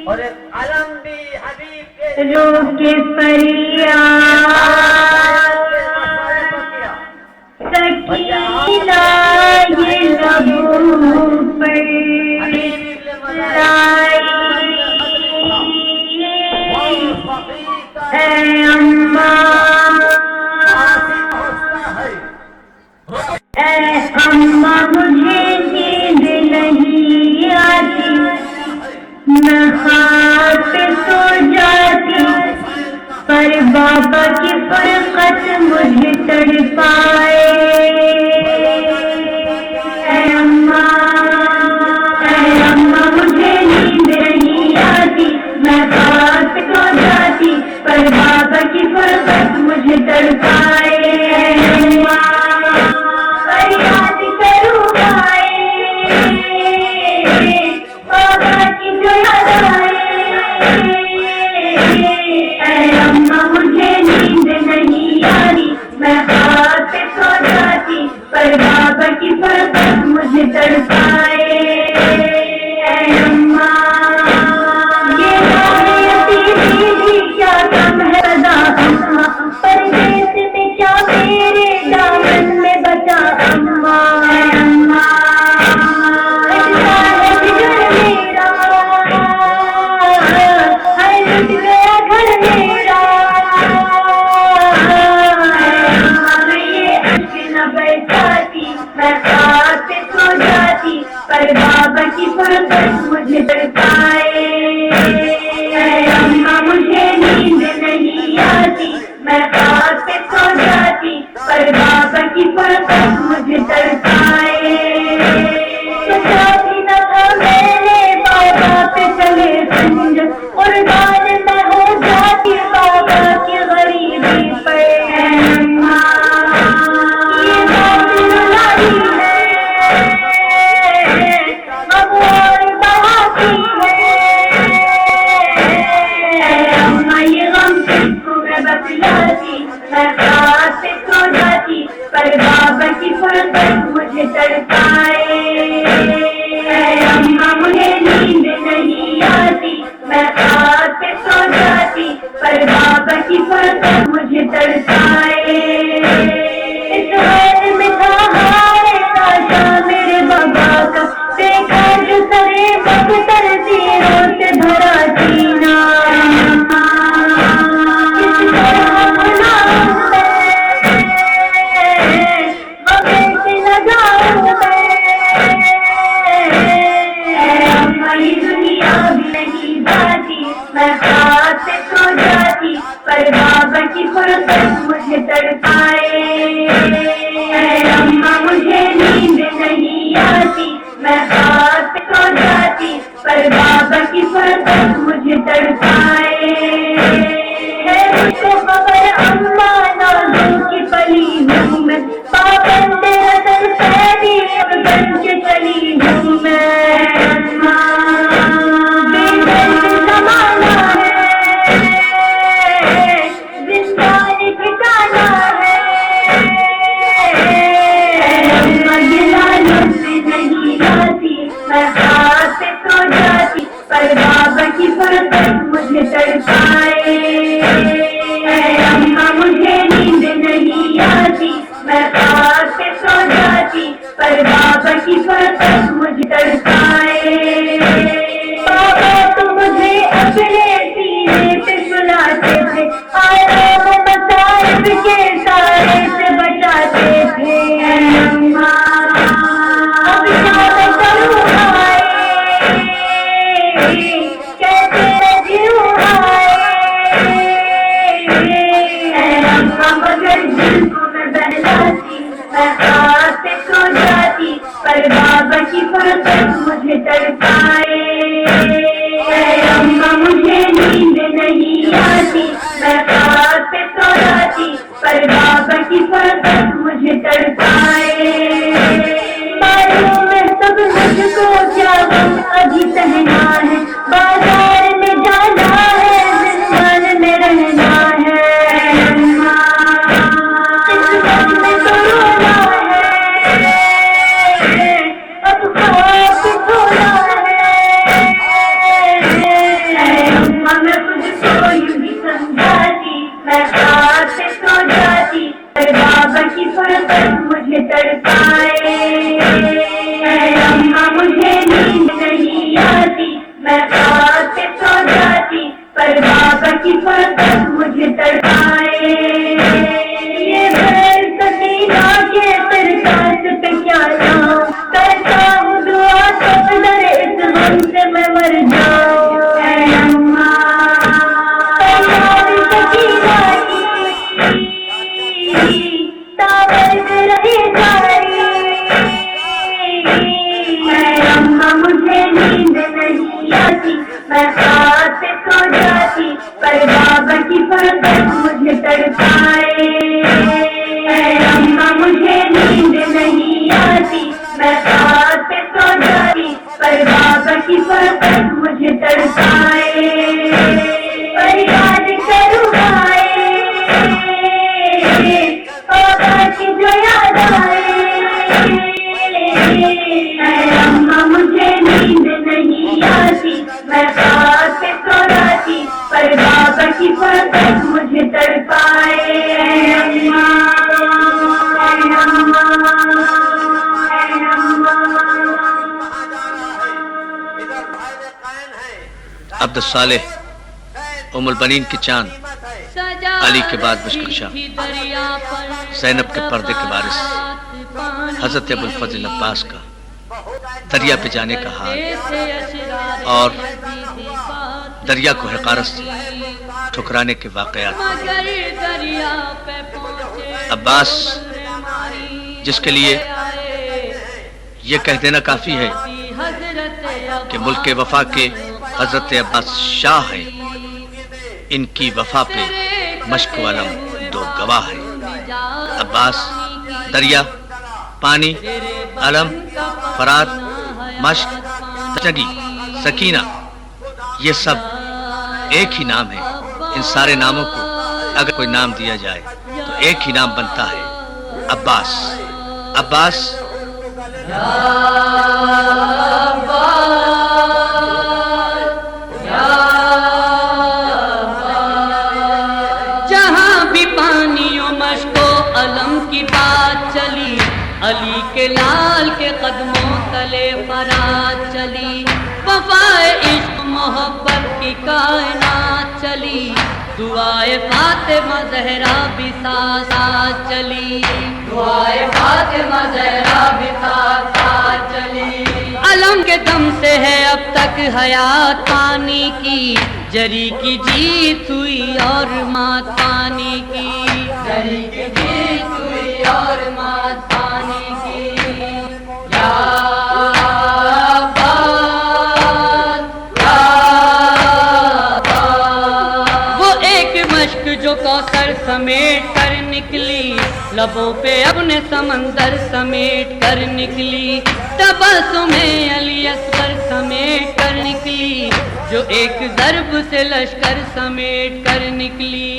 اور ایک علم بھی حبیب کے روح کے فریاد سکینہ یہ لبوں پر لائی اے اماں اے اماں مجھے نیند نہیں آتی میں ہاتھ پہ سو جاتی پر بابا کی فرقت مجھے تڑپائے اے اماں مجھے نیند نہیں آتی میں ہاتھ پہ سو جاتی پر بابا کی فرقت مجھے تڑپائے اے اماں فریاد کروں بھائی بابا کی جو یاد آئے اے اماں مجھے نیند نہیں آئی میں ہاتھ پہ سو جاتی پر بابا کی فرقت مجھے تڑپائے اے اماں یہ یتیمی کیا کم ہے صدا اماں پردیس میں کیا میرے دامن میں بچا اماں اے اماں میں ہاتھ پہ سو جاتی پر بابا کی فرقت مجھے تڑپائے اے اماں مجھے نیند نہیں آتی میں ہاتھ پہ سو جاتی پر بابا کی فرقت مجھے تڑپائے پتا بھی نہ تھا میرے بابا پہ چلے سنج قربان میں ہو جاتی بابا کی غریبی پہ اے اماں میں ہاتھ پہ سو جاتی پر بابا کی فرقت مجھے تڑپائے اے اماں مجھے نیند نہیں آتی میں ہاتھ پہ سو جاتی پر بابا کی فرقت مجھے تڑپائے اس حال میں تھا ہائے تاشا میرے بابا کا دیکھا جو سرے بختر تیروں سے بھرا سینہ میں ہاتھ سے سو جاتی پر بابا کی فرقت مجھے تڑپائے اے اماں مجھے نیند نہیں آتی میں ہاتھ سے سو جاتی پر بابا کی فرقت مجھے تڑپائے ہے مجھ کو خبر اماں نازوں کی پلی ہوں میں پابند حسن پیری اب بن کے چلی ہوں میں میں ہاتھ سے سو جاتی پر بابا کی فرقت مجھے تڑپائے اے اماں مجھے نیند نہیں آتی میں ہاتھ سے سو جاتی پر بابا کی فرقت مجھے تڑپائے بابا تو مجھے اپنے سینے پہ سلاتے تھے آرام مصائب کے سارے سے بچاتے تھے اے اماں اب کیا میں کروں کیسے رجیوں آئے आती, मैं ख्वाब से सो जाती पर बाबा की फरमान मुझे तड़पाए। अम्मा मुझे नींद नहीं आती, मैं ख्वाब से सो जाती पर बाबा की फरमान मुझे तड़पाए। पर याद करूँ आए बाबा की जो याद आए। अम्मा मुझे नींद नहीं आती, मैं ख्वाब से सो जाती पर बाबा की फरमान मुझे तड़पाए। अम्मा अम्मा अब्दुल सालेह उम्मुल बनीन की चांद, अली के बाद मुश्किल शाह, ज़ैनब के पर्दे के वारिस, हजरत अबुल फजल अब्बास का दरिया पे जाने का हाल और दरिया को हक़ारत से ठुकराने के वाक़यात। अब्बास जिसके लिए ये कह देना काफ़ी है कि मुल्क वफा के हजरत अब्बास शाह हैं, इनकी वफा पे मश्क वालम दो गवाह हैं। अब्बास दरिया, पानी, अलम, फरात, मश्क, तजगी, सकीना, ये सब एक ही नाम है। इन सारे नामों को अगर कोई नाम दिया जाए तो एक ही नाम बनता है, अब्बास। अब्बास जहाँ भी पानियों मश्को अलम की बात चली, अली के लाल के कदमों तले फरात चली। वफाए इश्क मोहब्बत की कायनात चली, दुआए फातिमा ज़हरा भी साथ चली, दुआए फातिमा ज़हरा भी साथ चली। अलम के दम से है अब तक हयात पानी की, जरी की जीत हुई और मात पानी की, जरी की जीत हुई और मात पानी की। या अब्बास, या अब्बास। वो एक मश्क जो कौसर समेट कर निकली, लबों पे अपने समंदर समेट कर निकली। तबस्सुमे अली असगर समेट कर निकली, जो एक ज़र्ब से लश्कर समेट कर निकली,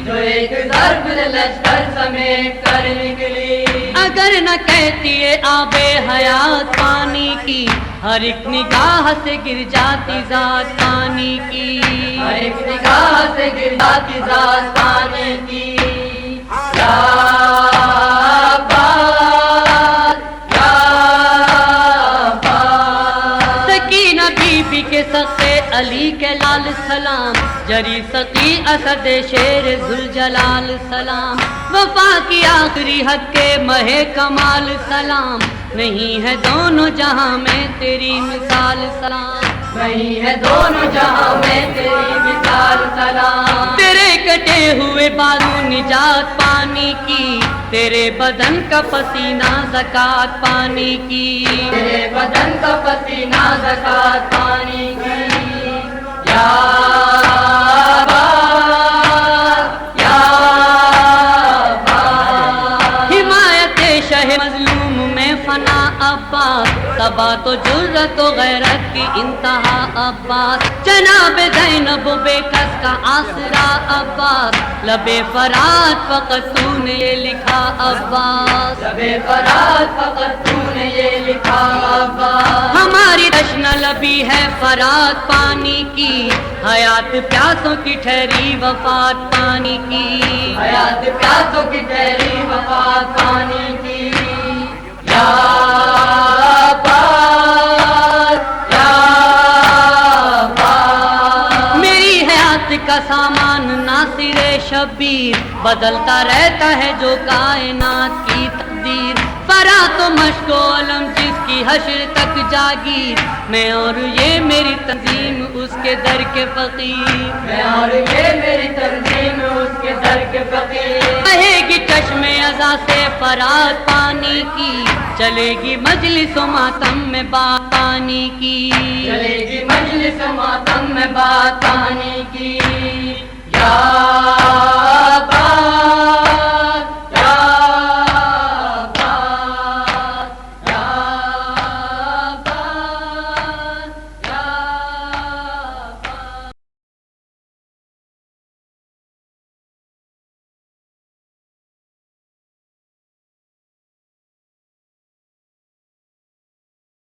जो एक ज़र्ब से लश्कर समेट कर निकली। अगर न कहती है आबे हयात पानी की, हर एक निगाह से गिर जाती ज़ात पानी की, हर एक निगाह से गिर जाती ज़ात पानी की। या अब्बास, या अब्बास। सकीना बीबी के सख्ते अली के लाल सलाम, जरी सकी असद शेर जुलजलाल सलाम। वफा की आखिरी हद के महे कमाल सलाम, नहीं है दोनों जहां में तेरी मिसाल सलाम, नहीं है दोनों जहां में तेरी मिसाल सलाम। तेरे कटे हुए बाजू निजात पानी की, तेरे बदन का पसीना ज़कात पानी की, तेरे बदन का पसीना ज़कात पानी की। या अब्बास, या अब्बास। हिमायत शह मजलूम में फना अब्बास, तबा तो जुर्रत व गैरत की इंतहा अब्बास। जनाब ज़ैनब बेकस का आसरा अब्बास, लबे फरात फ़क़त तूने ये लिखा अब्बास, लबे फरात फ़क़त तूने ये लिखा अब्बास। हमारी तश्न लबी है फरात पानी की, हयात प्यासों की ठहरी वफात पानी की, हयात प्यासों की ठहरी वफात पानी की। या अब्बास, या अब्बास। मेरी हयात का सामान नासिरे शबीर, बदलता रहता है जो कायनात की तकदीर। फरात तो मश्को अलम जिसकी حشر تک جاگیر، میں اور یہ میری تنظیم اس کے در کے فقیر، میں اور یہ میری تنظیم اس کے در کے فقیر۔ بہے گی چشم ازا سے فرات پانی کی، چلے گی مجلس و ماتم میں بات پانی کی، چلے گی مجلس و ماتم میں بات پانی